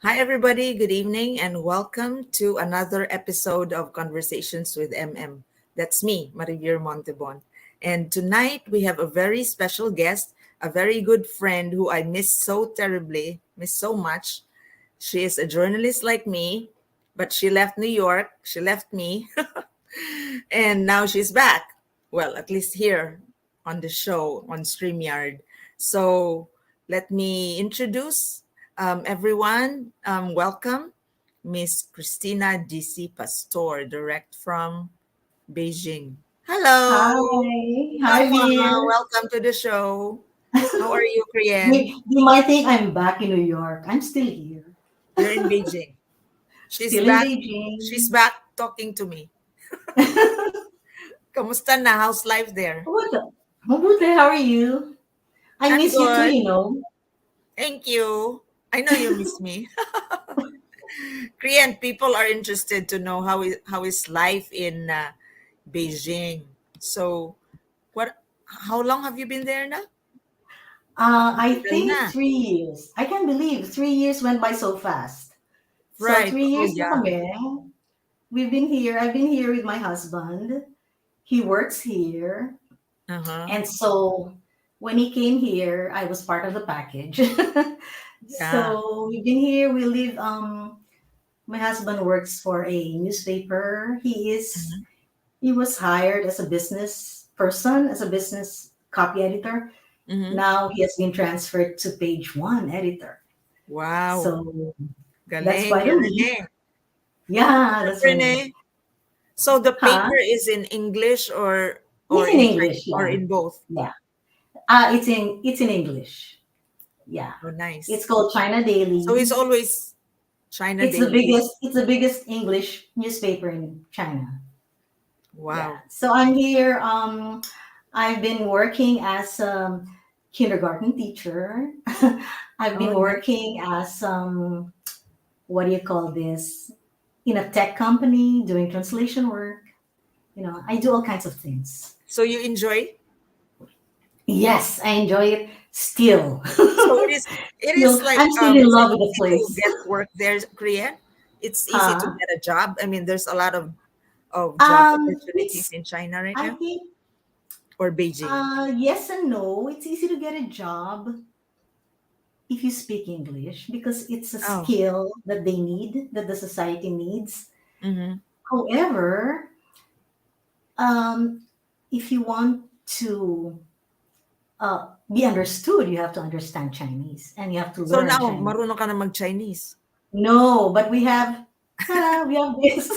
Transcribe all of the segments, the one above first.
Hi, everybody. Good evening, and welcome to another episode of Conversations with MM. That's me, Marivir Montebon. And tonight we have a very special guest, a very good friend who I miss so terribly, miss so much. She is a journalist like me, but she left New York. She left me, and now she's back. Well, at least here on the show on StreamYard. So let me introduce everyone. Welcome, Miss Cristina DC Pastor, direct from Beijing. Hello. Hi, Come Vir. on, welcome to the show. How are you, You, Krian? you might think I'm back in New York. I'm still here, You're in Beijing. She's still in back. She's Beijing. back talking to me. Kamusta na? How's life there? Mabuti, how are you? I I'm miss you too, good. you know. Thank you. I know you miss me. Korean people are interested to know how is life in Beijing. So, what? How long have you been there now? I Matagal na. think 3 years. I can't believe 3 years went by so fast. So Right. three Oh years na yeah. kami. We've been here. I've been here with my husband. He works here. Uh huh. And so when he came here, I was part of the package. Yeah. So we've been here. We live My husband works for a newspaper. Hmm. He was hired as a business person, as a business copy editor. Hmm. Now he has been transferred to page one editor. Wow. So that's Galing. quite a You're leap. Rene. Yeah, You're that's right. Rene. So the Huh? paper is in English or It's in in English, Chinese or yeah. in both. Yeah. It's in English. Yeah. Oh, nice. It's called China So it's Daily. always China It's the dailies. biggest it's the biggest English newspaper in China. Yeah. Wow. So I'm here. I've been working as a kindergarten teacher. I've Oh, been nice. working as what do you call this? In a tech company doing translation work. I do all kinds of things. So you enjoy. Yes, I enjoy it still. So it is Still, like I'm still in is it love with the easy to place. get work there, Korea? It's easy to Huh? get a job. I mean, there's a lot of job opportunities It's in China right I now think or Beijing. yes and no. It's easy to get a job if you speak English because it's a Oh. skill that they need, that the society needs. Mm-hmm. However, um, if you want to be understood, you have to understand Chinese and you have to So learn now Chinese. marunong ka na mag-Chinese. No, but we have this.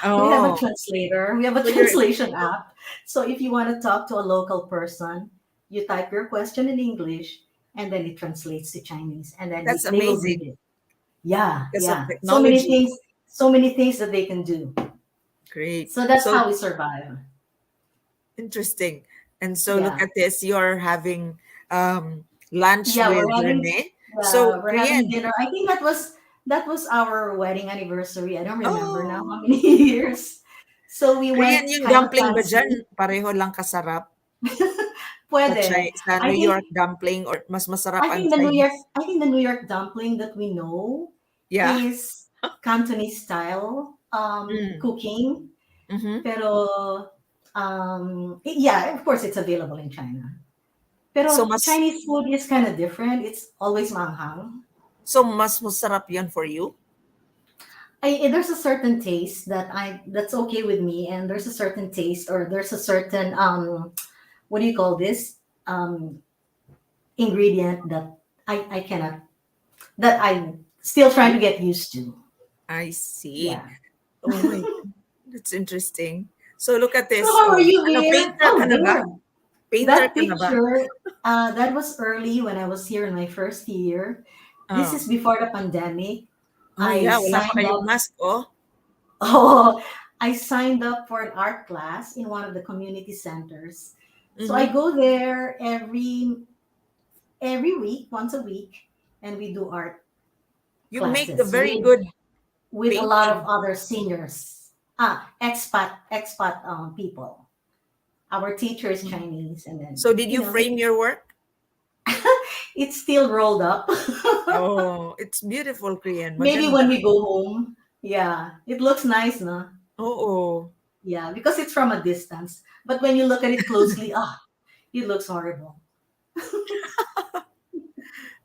We have a Oh. translator. We have a So you're translation app. So if you want to talk to a local person, you type your question in English and then it translates to Chinese and then that's they will read amazing it. Yeah, because of yeah. technology. So many things that they can do. Great. So that's So how we survive. interesting. And so look Yeah. at this. You're having lunch Yeah, with Rene. So we're having Korean. dinner. I think that was our wedding anniversary. I don't remember now how Oh. many years. So we Korean went yung kind of dumpling ba diyan, fancy. pareho lang kasarap Pwede. Sa I New York think dumpling or mas masarap ang Chinese? I think the New York dumpling that we know Yeah. is Cantonese style Mm. cooking. Mhm. Pero yeah, of course it's available in China. So Pero mas Chinese food is kind of different. It's always manghang. mas masarap 'yan for you? There's a certain taste that's okay with me, and there's a certain taste, or there's a certain what do you call this ingredient that I cannot, that I'm still trying to get used to. I see. Yeah. Oh my, that's interesting. So look at So this. how are Oh, you, ano, Mir? painter ka Oh, na ba? there. Painter That ka na ba? picture, that was early when I was here in my first year. This Oh. is before the pandemic. Oh I yeah, wala pa signed kayong up. mask, oh. Oh, I signed up for an art class in one of the community centers. So I Mhm. go there every week, once a week, and we do art You make a classes very good with a lot of painting. other seniors, expat people. Our teacher is Mhm. Chinese, and then So did you frame your work? it's still rolled up. Oh, it's beautiful, Korean. Maybe when Maganda. we go home, yeah, it looks nice, no? Oo. Yeah, because it's from a distance. But when you look at it closely, it looks horrible.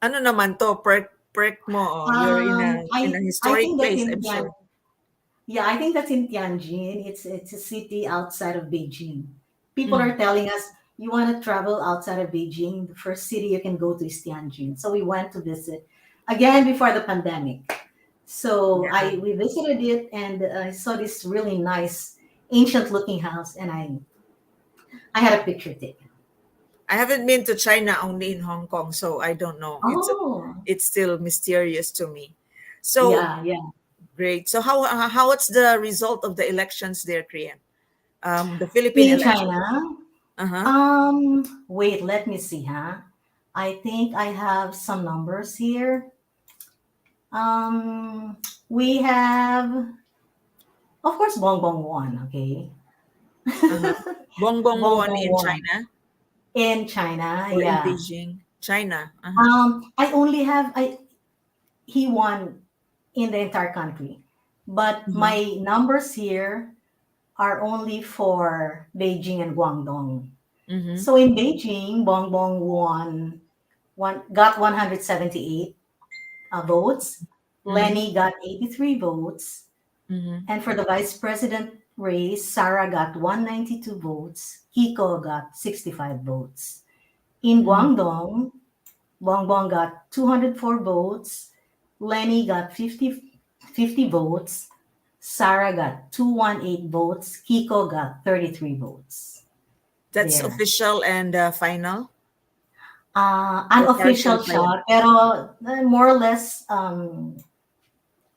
Ano naman 'to, perk mo, oh, you're in a I historic think that's place, in I'm sure. yeah, I think that's in Tianjin. It's a city outside of Beijing. People Mm, are telling us you want to travel outside of Beijing. The first city you can go to is Tianjin. So we went to visit again before the pandemic. So yeah. I we visited it and I saw this really nice ancient looking house and I had a picture taken. I haven't been to China, only in Hong Kong, so I don't know. Oh, It's still mysterious to me. So yeah, yeah. great. So what's the result of the elections there, Korean? The Philippine In election. China, Uh-huh. wait, let me see, huh? I think I have some numbers here. Um, we have, of course, Bongbong won, okay? Uh-huh. Bongbong won Bongbong in won China in China, or in yeah. Beijing? China. Uh-huh. I only have, he won in the entire country, but Uh-huh. my numbers here are only for Beijing and Guangdong. Mm-hmm. So in Beijing, Bongbong got 178 votes. Mm-hmm. Lenny got 83 votes. Mm-hmm. And for the vice president race, Sarah got 192 votes. Kiko got 65 votes. In Mm-hmm. Guangdong, Bongbong got 204 votes. Lenny got 50 votes. Sarah got 218 votes. Kiko got 33 votes. That's There. official and final, or partial Unofficial pa yan? siya, pero more or less,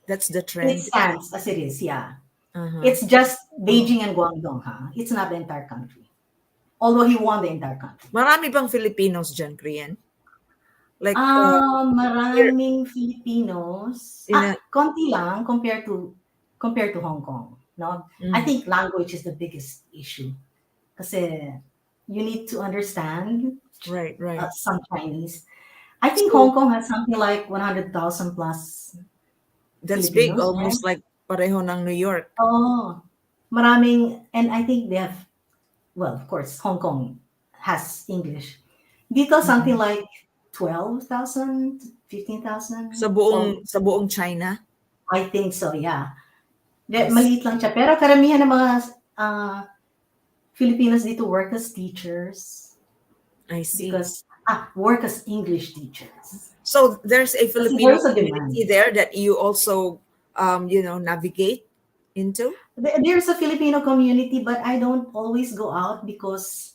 That's the it trend. stands as it is, yeah. Uh-huh. It's just Oh. Beijing and Guangdong, huh? It's not the entire country. Although he won the entire country. Marami bang Filipinos diyan, Korean? Like, here Maraming Filipinos. in a Konti lang compared to Hong Kong. No, I mm, think language is the biggest issue. Kasi you need to understand right, right. some Chinese. I think So Hong Kong has something like 100,000 plus that's big, Filipinos, right? almost like pareho ng New York. Oh, maraming, and I think they have, well, of course, Hong Kong has English. Dito, something Mhm. like 12,000, Sa 15,000. buong So, sa buong China? I think so, yeah. I Maliit see. lang siya. Pero karamihan ng mga uh, Filipinos dito work as teachers I see. because, work as English teachers. So there's a Kasi Filipino there's a community demand. there that you also navigate into? There's a Filipino community, but I don't always go out because,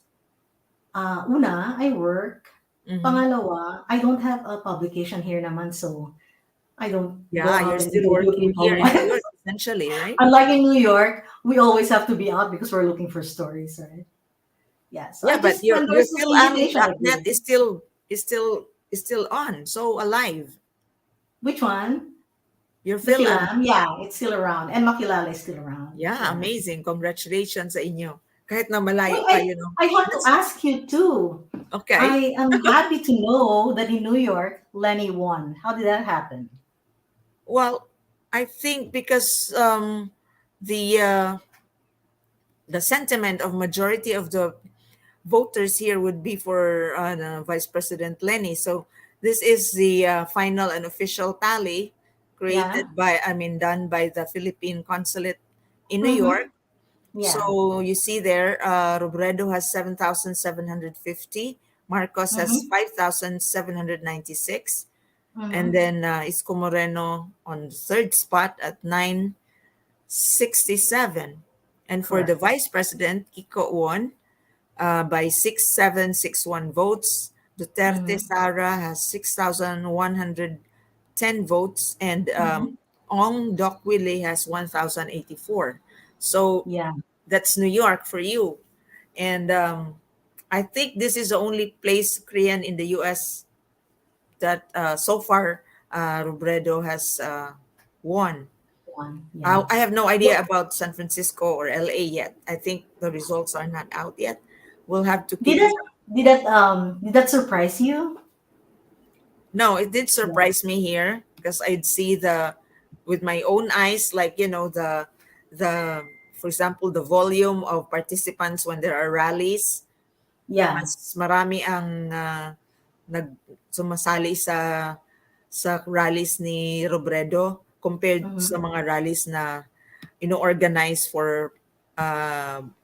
una, I work. Mhm. Pangalawa, I don't have a publication here naman, so I don't go Yeah, you're out and still interview working here people. in New York essentially, right? Unlike in New York, we always have to be out because we're looking for stories, right? Yeah. So Yeah, I but just, when your there's this invitation, I Phil.net go. is still on, so alive. Which one? Your The Phil. Philam? Yeah, it's still around. And Makilala is still around. Yeah, Yeah. amazing. Congratulations sa inyo. Kahit na malayo Well, pa, I have to That's ask you too. okay. I am happy to know that in New York, Lenny won. How did that happen? Well, I think because the uh, the sentiment of majority of the voters here would be for Vice President Lenny. So this is the final and official tally Yeah. done by the Philippine consulate in New Mm-hmm. York. Yeah. So you see there, Robredo has 7,750, Marcos has Mm-hmm. 5,796, and Mm-hmm. then Isko Moreno on the third spot at 967. And for the Correct. vice president, Kiko won by 6,761 votes. Duterte Mm-hmm. Sara has 6,110 votes, and Mm-hmm. Ong Dokwili has 1,084. So Yeah. that's New York for you. And I think this is the only place, Korean, in the US that so far Robredo has won. One. I Yeah. I have no Well, idea about San Francisco or LA yet. I think the results are not out yet. We'll have to did keep that did that surprise you? No, it did Yeah. surprise me here because I'd see the with my own eyes, like the for example, the volume of participants when there are rallies. Yeah. Mas marami ang nag sumasali sa rallies ni Robredo compared sa Mhm. mga rallies na ino-organize for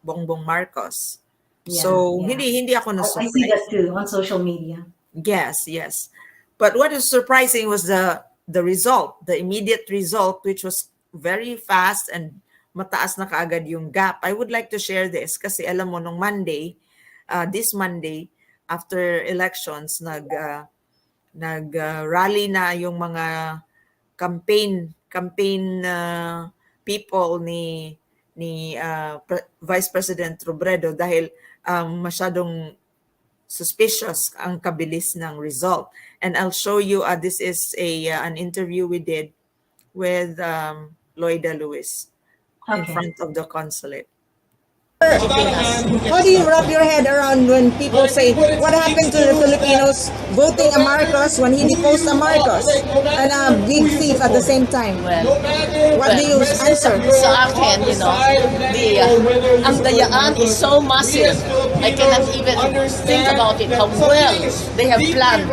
Bongbong Marcos. Yeah. So Yeah. hindi ako I see that na-surprise. too on social media. Yes, yes. But what is surprising was the result, the immediate result, which was very fast and mataas na kaagad yung gap. I would like to share this kasi alam mo nung Monday, this Monday after elections rally na yung mga campaign people ni Vice President Robredo dahil masyadong suspicious ang kabilis ng result. And I'll show you, this is an interview we did with Loida Lewis in Okay. front of the consulate. How do you wrap your head around when people say, what happened to the Filipinos voting a Marcos when he deposed a Marcos and a big thief at the same time? What do you answer? Sa akin, ang dayaan is so massive. I cannot even think about it, how well they have planned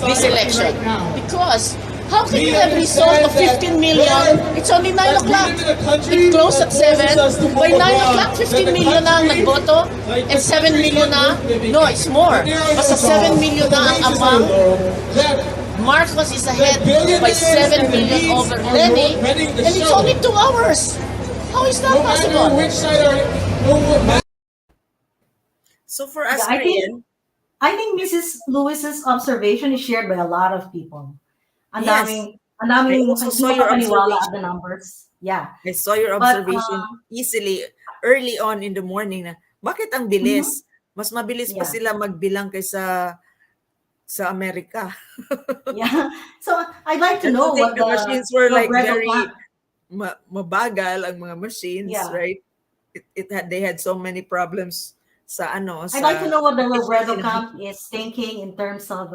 this election. Because how can you have result of 15 million? It's only 9 o'clock. It closed at 7. By 9 o'clock, 15 million na ang nagboto. And 7 million na. No, it's more. Basta 7 million na ang among. Marcos is ahead by 7 million over Lenny. And it's only 2 hours. How is that possible? So for us, Yeah, Korean, I think Mrs. Lewis's observation is shared by a lot of people. Ang yes, I daming also hindi saw your makapaniwala at observation. the numbers. Yeah. I saw your But observation easily early on in the morning na bakit ang bilis? Mas mabilis pa yeah. sila magbilang kaysa sa Amerika. Yeah. So I'd like to And to know think what the the machines were like Robredo very plan. mabagal ang mga machines, Yeah. right? They had so many problems I'd like to sa know what the efficiency Robredo ng camp machines. is thinking in terms of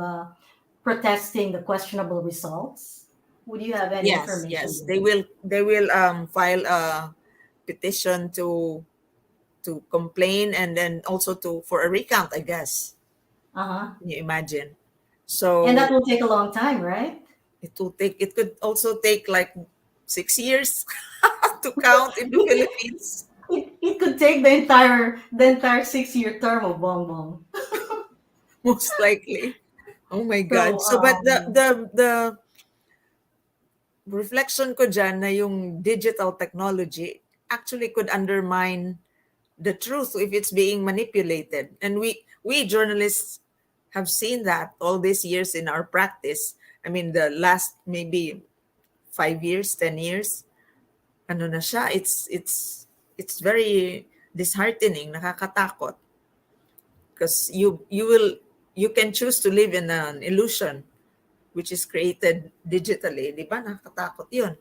protesting the questionable results. Would you have any Yes, information yes. with They will file a petition to complain and then also to for a recount, I guess. Uh-huh. Can you imagine? And So that will take a long time, right? it could also take like 6 years to count in the Philippines. It could take the entire 6-year term of Bongbong. Most likely. Oh my God. So So but the reflection ko dyan na yung digital technology actually could undermine the truth if it's being manipulated. And we journalists have seen that all these years in our practice. I mean, the last maybe 5 years, 10 years, ano na siya, it's very disheartening, nakakatakot. Because you can choose to live in an illusion which is created digitally, di ba? Nakakatakot yun.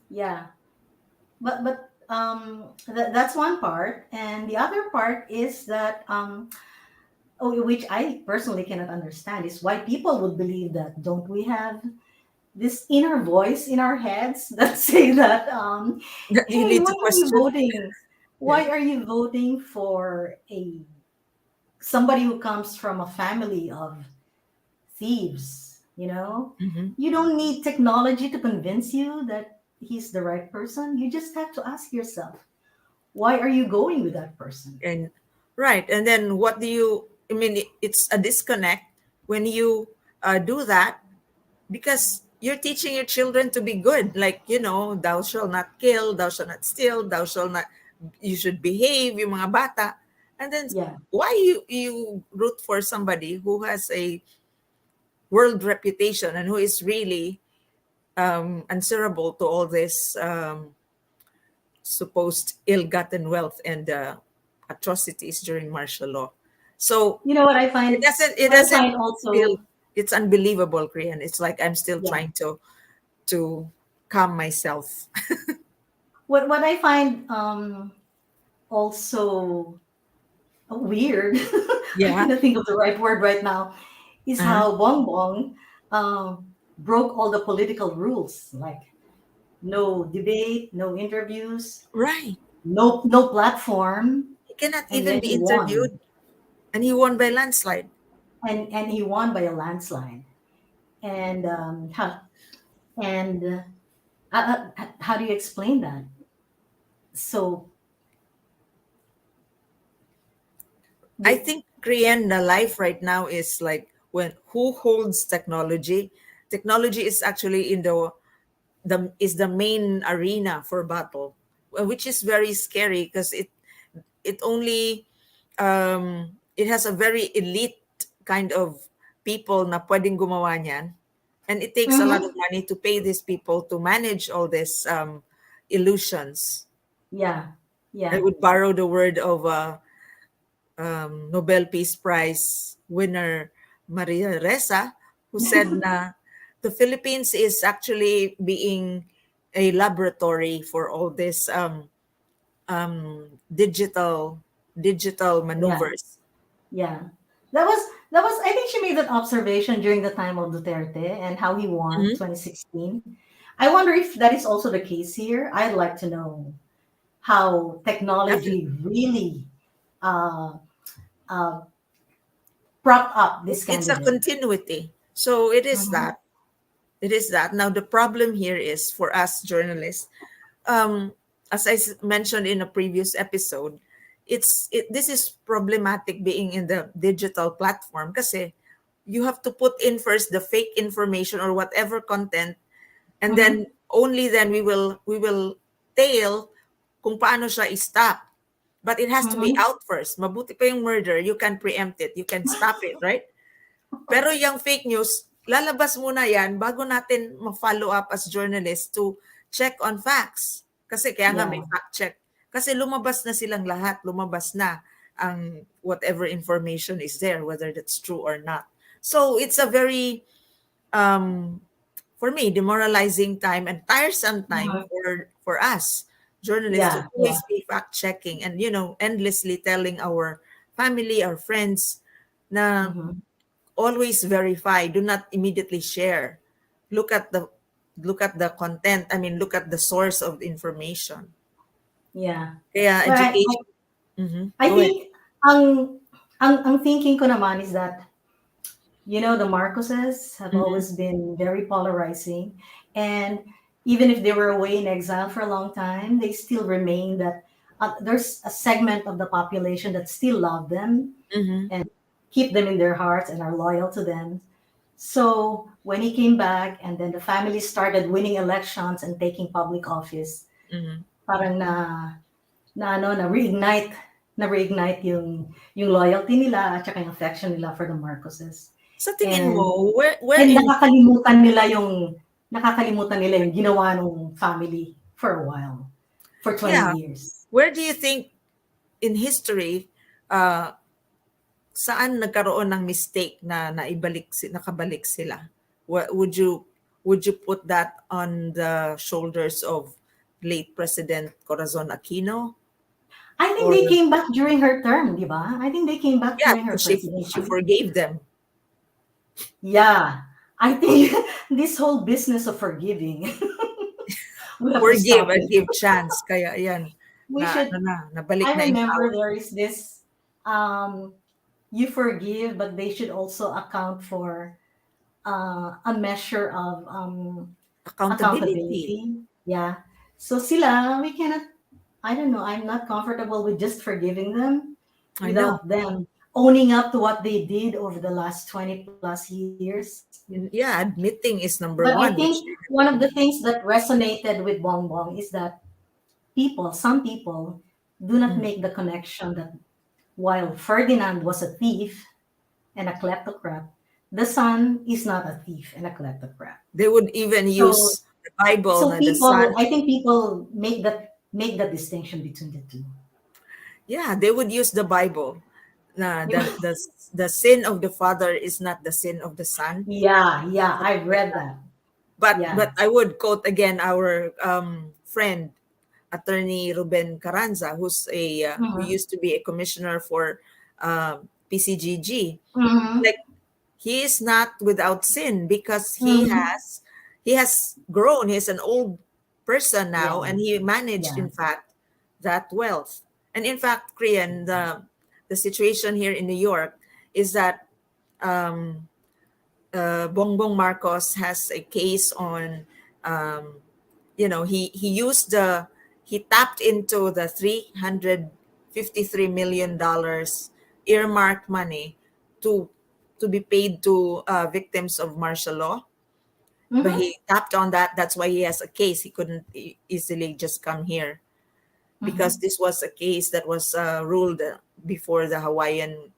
yeah, but that's one part, and the other part is that which I personally cannot understand is why people would believe that. Don't we have this inner voice in our heads that say that That you hey, need why to are you question. voting? Yeah. Why are you voting for a somebody who comes from a family of thieves? Mhm. You don't need technology to convince you that he's the right person. You just have to ask yourself, why are you going with that person? And right. And then what do you, I mean, it's a disconnect when you do that because you're teaching your children to be good. Like, thou shall not kill, thou shall not steal, thou shall not, you should behave, yung mga bata. And then Yeah. why you root for somebody who has a world reputation and who is really answerable to all this supposed ill-gotten wealth and atrocities during martial law. So You know what I find? it What I doesn't find feel, also, it's unbelievable, Korean. It's like I'm still yeah. trying to calm myself. What I find also weird. I Yeah. cannot think of the right word right now. Is Uh-huh. how Bongbong broke all the political rules, like no debate, no interviews, Right. no platform, He cannot and even then be he won, interviewed, and he won by landslide. and he won by a landslide. And and how do you explain that? So I the, think Korean life right now is like when who holds technology. Technology is actually in the main arena for battle, which is very scary because it only it has a very elite kind of people na pwedeng gumawa niyan, and it takes a lot of Mhm. money to pay these people to manage all these illusions. Yeah, I yeah, would borrow the word of Nobel Peace Prize winner Maria Ressa, who said na the Philippines is actually being a laboratory for all this digital yeah, maneuvers. yeah. That was I think she made that observation during the time of Duterte and how he won Mhm. 2016. I wonder if that is also the case here. I'd like to know how technology Definitely. really uh, uh, propped up this It's a candidate. continuity. So it is Mhm. that. It is that. Now, the problem here is for us journalists, um, as mentioned in a previous episode, this is problematic being in the digital platform kasi you have to put in first the fake information or whatever content, and then Mhm. only then we will tail kung paano siya i-stop. But it has to be Mhm. out first. Mabuti pa yung murder, you can preempt it, you can stop it, right? Pero yung fake news, lalabas muna yan bago natin ma-follow up as journalists to check on facts. Kasi kaya nga may Yeah. fact check. Kasi lumabas na silang lahat, lumabas na ang whatever information is there, whether that's true or not. So it's a very, um, for me, demoralizing time and tiresome time Mhm. for us journalists to Yeah. Yeah. always be fact checking and endlessly telling our family, our friends na Mhm. always verify, do not immediately share, look at the content, I mean look at the source of the information. Yeah. Kaya Well, education. Mhm. I Go ahead. think ang ang thinking ko naman is that the Marcoses have Mhm. always been very polarizing, and even if they were away in exile for a long time, they still remain that there's a segment of the population that still love them Mhm. and keep them in their hearts and are loyal to them. So when he came back and then the family started winning elections and taking public office, Mhm. parang na reignite yung loyalty nila at saka yung affection nila for the Marcoses. Sa tingin mo, And where and in nakakalimutan nila yung ginawa ng family for a while, for 20 yeah, years. where do you think in history, uh saan nagkaroon ng mistake na nakabalik sila? Would you put that on the shoulders of late President Corazon Aquino? I think Or they came back during her term, di ba? I think they came back yeah, during her because she presidency. forgave them. Yeah. I think this whole business of forgiving, we have to Forgive stop and it. give chance. Kaya ayan, We should nabalik I na yung remember power. there is this you forgive, but they should also account for a measure of Accountability. accountability. Yeah. So sila, we cannot, I don't know, I'm not comfortable with just forgiving them I know. without them owning up to what they did over the last 20 plus years. Yeah, admitting is But number I one, think which they one of never the did. things that resonated with Bongbong is that some people do not Mhm. make the connection that while Ferdinand was a thief and a kleptocrat, the son is not a thief and a kleptocrat. They would even So use the Bible so na the son. I think people make that distinction between the two. Yeah, they would use the Bible. Na You know? the sin of the father is not the sin of the son. Yeah, yeah, I've Something like read that. that. But Yeah. I would quote again our friend attorney Ruben Carranza, who Hmm. used to be a commissioner for PCGG. Hmm. Like he is not without sin because Mm-hmm. he has grown. He's an old person now, Yeah. and he managed, Yeah. in fact, that wealth. And in fact, Korean, the situation here in New York is that um, Bongbong Marcos has a case on, um, he used he tapped into the $353 million earmarked money to be paid to victims of martial law. But Mm-hmm. he tapped on that. That's why he has a case. He couldn't easily just come here because Mm-hmm. this was a case that was ruled before the Hawaiian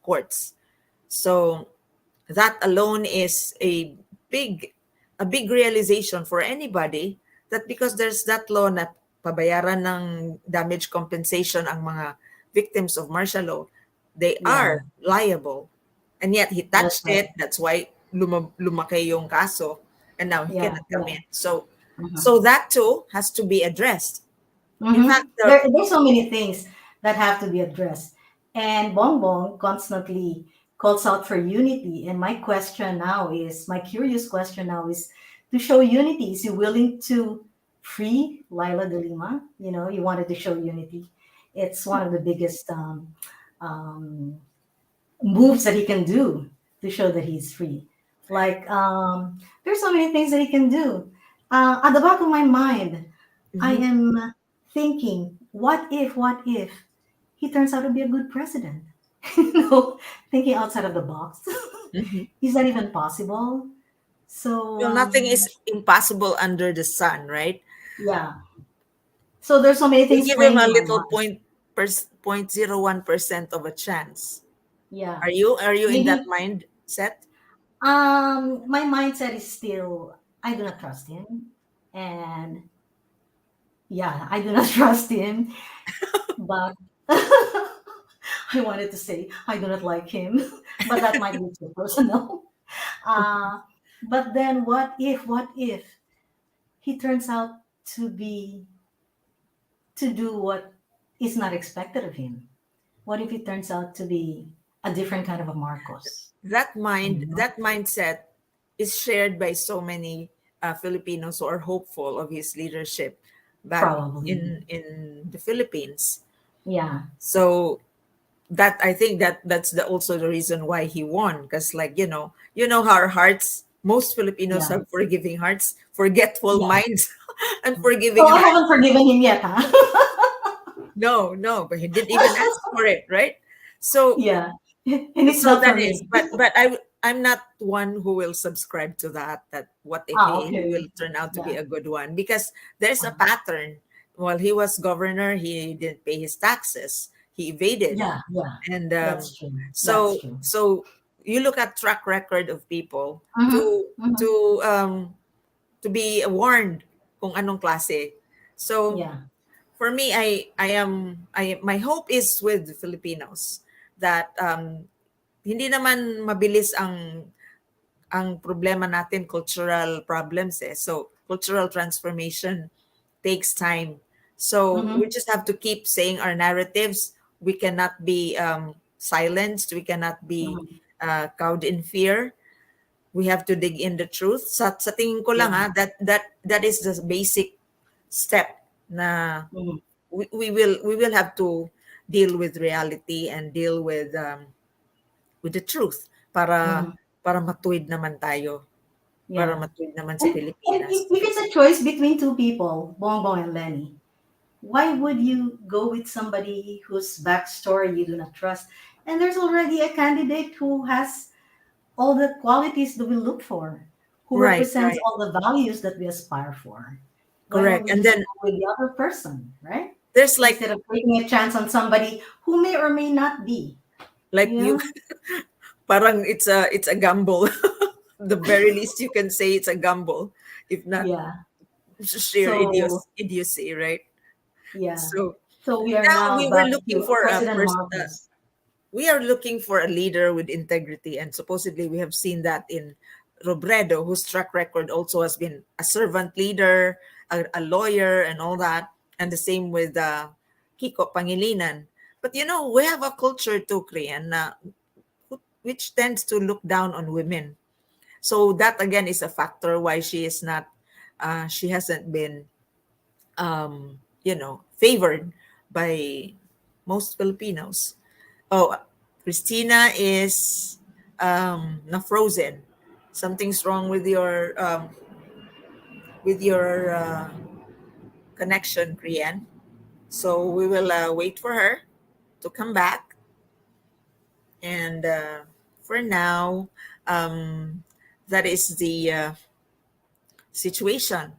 courts. So that alone is big a big realization for anybody, that because there's that law na pabayaran ng damage compensation ang mga victims of martial law, they Yeah. are liable. And yet he That's touched right. it. That's why lumaki yung kaso, and now he Yeah. cannot come Yeah. in. So Mm-hmm. that too has to be addressed. In Mm-hmm. fact, the There's so many things that have to be addressed. And Bongbong constantly calls out for unity. And my curious question now is to show unity. Is he willing to free Laila de Lima? He wanted to show unity. It's one of the biggest um, moves that he can do to show that he's free. Like, there's so many things that he can do. At the back of my mind, I Mhm, am thinking, what if he turns out to be a good president? you know, Thinking outside of the box. mhm. Is that even possible? So, Nothing is impossible under the sun, right? yeah. So there's so many We things give him playing a in my little mind. 0.01% of a chance. Yeah. Are you in that Maybe mindset? my mindset is still I do not trust him. And yeah, I do not trust him. But I wanted to say I do not like him, but that might be too personal. Uh, but then what if he turns out to be to do what is not expected of him? What if he turns out to be a different kind of a Marcos? That mindset is shared by so many Filipinos who are hopeful of his leadership back Probably. in the Philippines. Yeah. So that, I think that's also the reason why he won, because, like, how our hearts, most Filipinos Yeah. have forgiving hearts, forgetful Yeah. minds, and So forgiving I hearts. haven't forgiven him yet, huh? No, no, but he didn't even ask for it, right? So Yeah. And it's not that for is, me. but I'm not one who will subscribe to that what if Ah, he okay. will turn out to be Yeah. a good one, because there's a pattern. While he was governor, he didn't pay his taxes, he evaded. Yeah. Yeah. And That's true. That's so true. you look at track record of people Mm-hmm. to Mm-hmm. to um to be warned kung anong klase. So Yeah. for me, my hope is with the Filipinos, that hindi naman mabilis ang problema natin, cultural problems eh. So cultural transformation takes time. So we Mm-hmm. just have to keep saying our narratives. We cannot be silenced. We cannot be Mm-hmm. cowed in fear. We have to dig in the truth. Sa tingin ko lang, Yeah. that is the basic step na Mm-hmm. we will have to deal with reality and deal with the truth, para Mm-hmm. matuwid naman tayo, para Yeah. matuwid naman sa And if, Pilipinas. if it's a choice between two people, Bongbong and Lenny, why would you go with somebody whose backstory you do not trust? And there's already a candidate who has all the qualities that we look for, who Right, represents right. all the values that we aspire for. Why don't Correct. we And just then go with the other person, right? there's Instead of taking a chance on somebody who may or may not be, like you you know? parang it's a gamble. The very least you can say, it's a gamble, if not Yeah. sheer So, idiocy, right? yeah. So So we are now now we were back looking to for a President person. Marcos. We are looking for a leader with integrity, and supposedly we have seen that in Robredo, whose track record also has been a servant leader, a lawyer, and all that. And the same with Kiko Pangilinan. But we have a culture too, Korean, na which tends to look down on women. So that again is a factor why she is not, she hasn't been, favored by most Filipinos. Oh, Christina is na frozen. Something's wrong with your connection, Brienne. So we will wait for her to come back. And for now, um, that is the situation.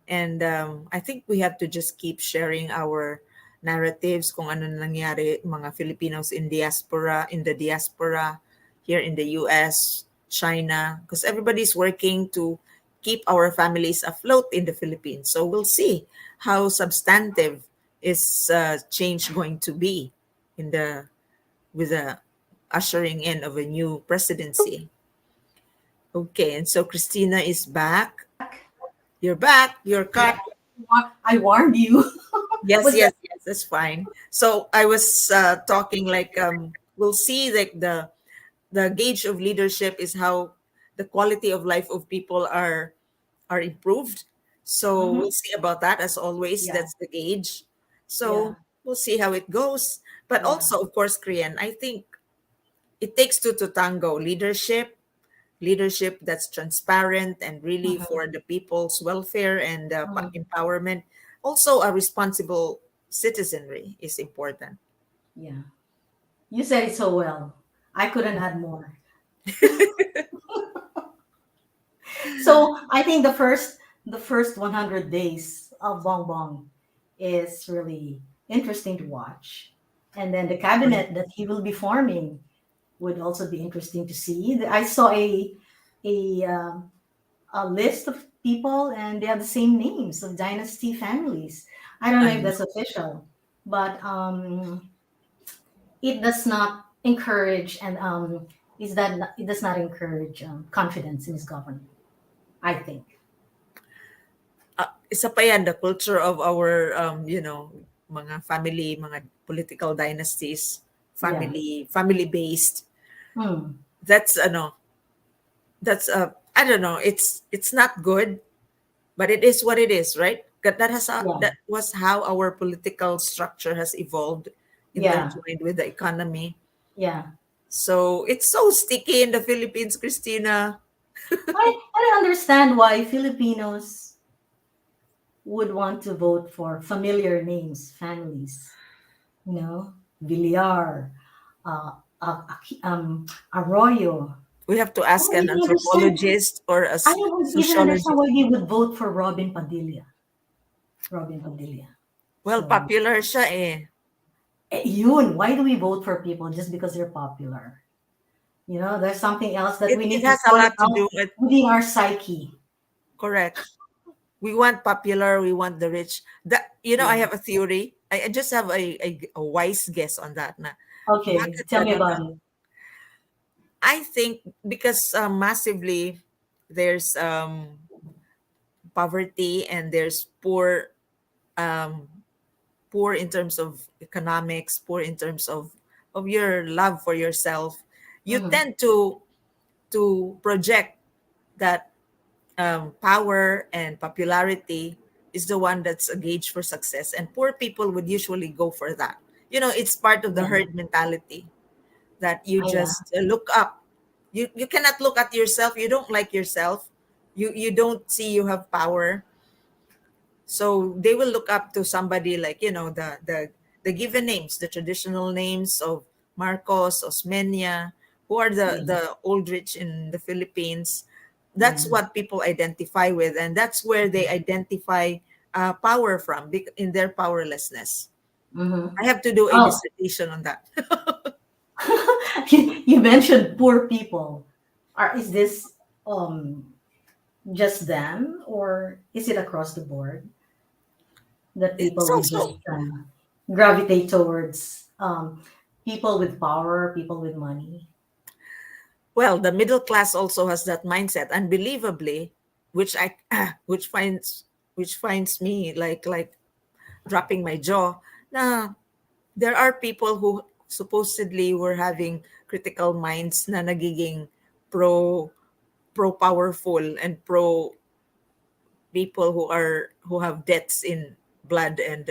And I think we have to just keep sharing our narratives kung ano nangyari mga Filipinos in the diaspora here in the US, China, because everybody's working to keep our families afloat in the Philippines. So we'll see how substantive is change going to be in the with the ushering in of a new presidency. Okay, and so Christina is back. You're back. You're cut. I warned you. Yes, Was yes, yes. That's fine. So I was talking like we'll see like the gauge of leadership is how the quality of life of people are improved. So Mhm. we'll see about that as always. Yeah, That's the gauge. yeah, So we'll see how it goes. But yeah. also, of course, Korean. I think it takes two to tango. Leadership that's transparent and really Mhm, for the people's welfare and mhm. empowerment. Also, a responsible citizenry is important. Yeah. You said it so well. I couldn't add more. So I think the first 100 days of Bong Bong is really interesting to watch. And then the cabinet that he will be forming would also be interesting to see. I saw a a list of people, and they have the same names of dynasty families. I don't know I if know. that's official, but it does not encourage and it does not encourage confidence in his government. I think. Isa pa yan, the culture of our, mga family, mga political dynasties, Yeah. family-based. Hmm. That's, I don't know, it's not good, but it is what it is, right? Yeah. That was how our political structure has evolved, Yeah. intertwined with the economy. Yeah. So it's so sticky in the Philippines, Christina. I don't understand why Filipinos would want to vote for familiar names, families. Villar, uh, Arroyo. We have to I ask don't an even understand. anthropologist or a I don't even understand sociologist. why they would vote for Robin Padilla. Robin Padilla. Well, So, popular siya eh. yun, why do we vote for people just because they're popular? There's something else that we It need to has a sort lot to out do with, within our psyche. correct. We want popular, we want the rich. I Yeah. have a theory. I just have a wise guess on that. Na, Okay, bakit tell me ganun about na? it. I think because massively there's poverty and there's um, poor in terms of economics, poor in terms of your love for yourself. You Mhm. tend to project that power and popularity is the one that's a gauge for success, and poor people would usually go for that. It's part of the Yeah. herd mentality that you Yeah. just look up. You cannot look at yourself. You don't like yourself. You don't see you have power, so they will look up to somebody like the given names, the traditional names of Marcos, Osmeña, who are the Yeah. the old rich in the Philippines. That's Yeah. what people identify with, and that's where they identify power from in their powerlessness. Hmm. I have to do a Oh, dissertation on that. you mentioned poor people. Is this just them, or is it across the board that It's people would just also, gravitate towards people with power, people with money? well, the middle class also has that mindset, unbelievably, which I which finds me like dropping my jaw. Now, there are people who supposedly we're having critical minds na nagiging pro pro powerful and pro people who have debts in blood and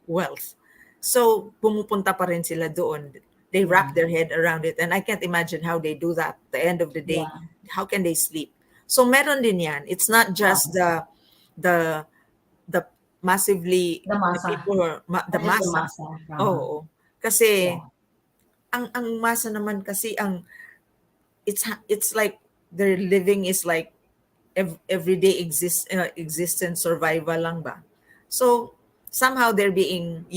wealth. So pumupunta pa rin sila doon. They wrap Yeah. their head around it, and I can't imagine how they do that. At the end of the day, Yeah. how can they sleep? So meron din yan. It's not just Yeah. the the massively The the masa. people who are the Not just the masa. masa. Oo. Kasi Yeah. ang masa naman kasi ang it's like their living is like everyday existence survival lang ba. So somehow they're being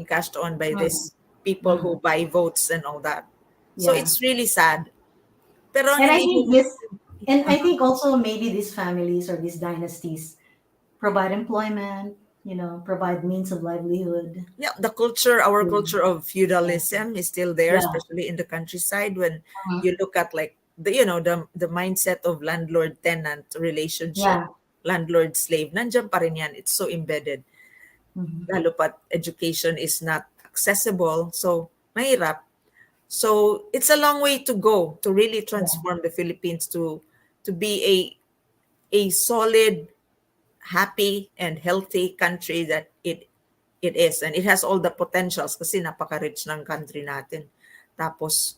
cashed on by Mhm. this people who Mhm. buy votes and all that. So Yeah. it's really sad. Pero ang And I think hinihingi, this, and I think also maybe these families or these dynasties provide employment, provide means of livelihood. yeah, our to- culture of Yeah. feudalism is still there, Yeah. especially in the countryside. When Mhm. you look at like the mindset of landlord tenant relationship, Yeah. landlord slave, nandiyan pa rin yan. It's so embedded. Mhm. Lalo pat education is not accessible, so mahirap. So it's a long way to go to really Yeah. transform the Philippines to be a solid, happy and healthy country that it is, and it has all the potentials kasi napaka-rich ng country natin. Tapos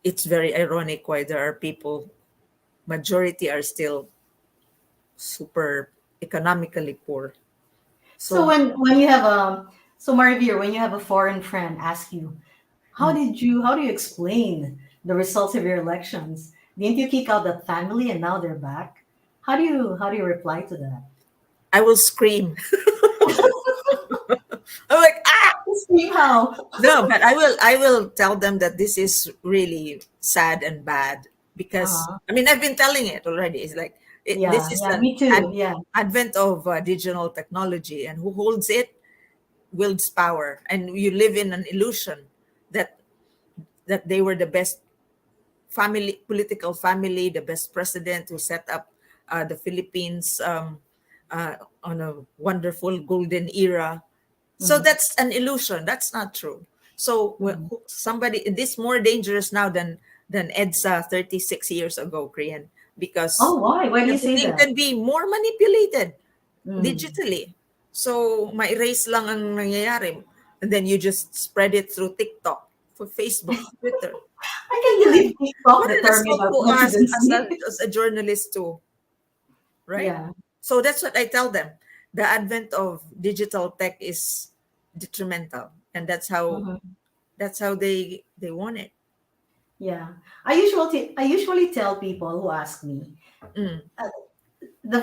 it's very ironic why there are people, majority are still super economically poor. So So when you have so Marivir, when you have a foreign friend ask you, mm, how do you explain the results of your elections? Didn't you kick out that family and now they're back? How do you reply to that? I will scream. I'm like, ah! See how? No, but I will tell them that this is really sad and bad because Uh-huh. I mean I've been telling it already. It's like this Yeah, is yeah, an me too. Yeah. advent of digital technology, and who holds it wields power, and you live in an illusion that they were the best family, political family, the best president who set up the Philippines on a wonderful golden era. So Mhm. that's an illusion. That's not true. So Mhm. somebody, this more dangerous now than EDSA 36 years ago, Korean, because Oh, why? Why do you say everything that? can be more manipulated Mm. digitally. So ma-erase lang ang nangyayari, and then you just spread it through TikTok, for Facebook, Twitter. I can't Yeah, believe TikTok what as determined well our to us presidency. as a journalist too, right? Yeah. So that's what I tell them. The advent of digital tech is detrimental, and Mhm. that's how they want it. Yeah. I usually tell people who ask me, Mm. uh, the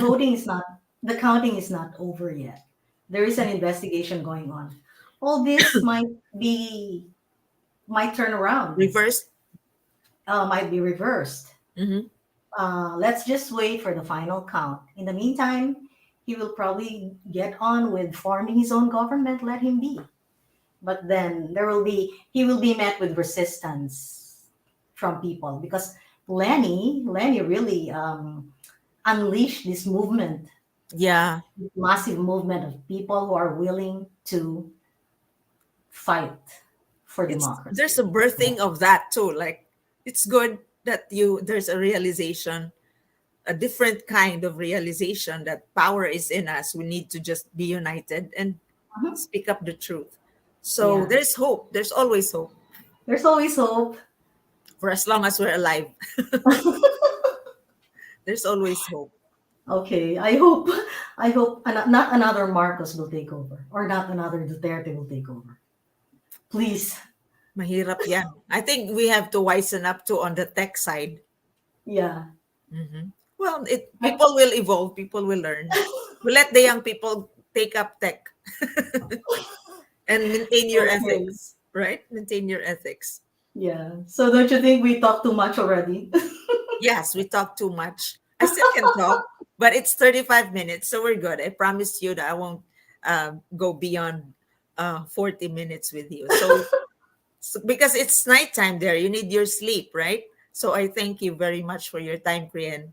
counting is not over yet. There is an investigation going on. All this might turn around, Reversed. might be reversed. Hmm. Let's just wait for the final count. In the meantime, he will probably get on with forming his own government. Let him be. But then he will be met with resistance from people because Lenny really unleashed this movement, Yeah, this massive movement of people who are willing to fight for there's democracy. a birthing of that too. Like it's good that there's a realization, a different kind of realization that power is in us. We need to just be united and Mhm. speak up the truth. So Yeah, there's hope. There's always hope there's always hope. for as long as we're alive. There's always hope. Okay, I hope not another Marcos will take over, or not another Duterte will take over. Please, Mahirap yan. I think we have to wisen up to on the tech side. yeah. Well, I, people will evolve. People will learn. We let the young people take up tech and maintain your okay, ethics, right? Maintain your ethics. yeah. So don't you think we talked too much already? Yes, we talk too much. I still can talk, but it's 35 minutes, so we're good. I promise you that I won't go beyond 40 minutes with you. So because it's nighttime there, you need your sleep, right? So I thank you very much for your time, Krian.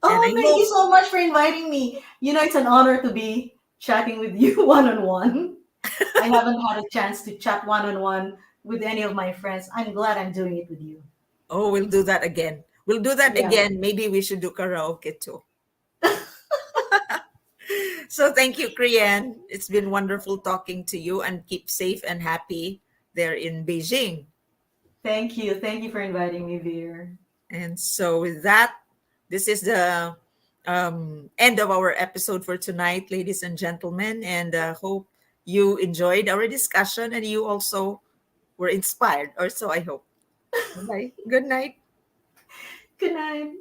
And Oh, I thank you hope, so much for inviting me. It's an honor to be chatting with you one on one. I haven't had a chance to chat one on one with any of my friends. I'm glad I'm doing it with you. Oh, we'll do that again. We'll do that Yeah. again. Maybe we should do karaoke too. So thank you, Krian. It's been wonderful talking to you, and keep safe and happy there in Beijing. Thank you. Thank you for inviting me, Veer. And so, with that, this is the end of our episode for tonight, ladies and gentlemen. And hope you enjoyed our discussion and you also were inspired, or so I hope. Bye. Good night. Good night.